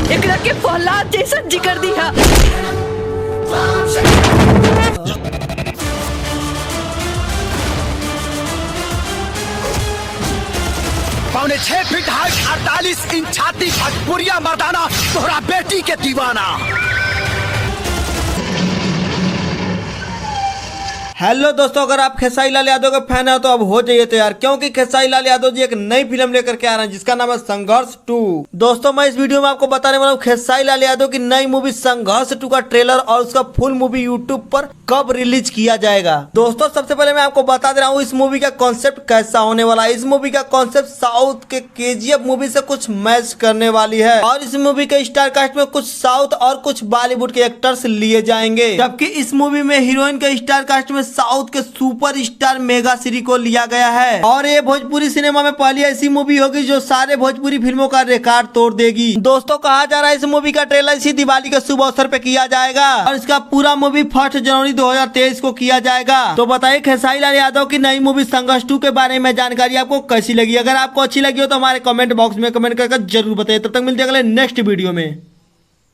एकरा के प्रहलाद जैसन जिकर दिया। 6 फीट हाइट 48 इंच छाती भटपुरिया मर्दाना तोहरा बेटी के दीवाना। हेलो दोस्तों, अगर आप खेसारी लाल यादव के फैन है तो अब हो जाइए तैयार, क्योंकि खेसारी लाल यादव जी एक नई फिल्म लेकर के आ रहे हैं जिसका नाम है संघर्ष 2। दोस्तों मैं इस वीडियो में आपको बताने वाला हूँ खेसारी लाल यादव की नई मूवी संघर्ष 2 का ट्रेलर और उसका फुल मूवी यूट्यूब पर कब रिलीज किया जाएगा। दोस्तों सबसे पहले मैं आपको बता दे रहा हूँ इस मूवी का कॉन्सेप्ट कैसा होने वाला है। इस मूवी का कॉन्सेप्ट साउथ के KGF मूवी से कुछ मैच करने वाली है और इस मूवी के स्टार कास्ट में कुछ साउथ और कुछ बॉलीवुड के एक्टर्स लिए जाएंगे, जबकि इस मूवी में हीरोइन के स्टार कास्ट में साउथ के सुपर स्टार मेगा श्री को लिया गया है और ये भोजपुरी सिनेमा में पहली ऐसी मूवी होगी जो सारे भोजपुरी फिल्मों का रिकॉर्ड तोड़ देगी। दोस्तों कहा जा रहा है इस मूवी का ट्रेलर इसी दिवाली के शुभ अवसर पे किया जाएगा और इसका पूरा मूवी 1 जनवरी 2023 को किया जाएगा। तो बताइए खेसारी लाल यादव की नई मूवी संघर्ष 2 के बारे में जानकारी आपको कैसी लगी। अगर आपको अच्छी लगी हो तो हमारे कमेंट बॉक्स में कमेंट करके जरूर बताइए। तब तक मिलते हैं अगले नेक्स्ट वीडियो में।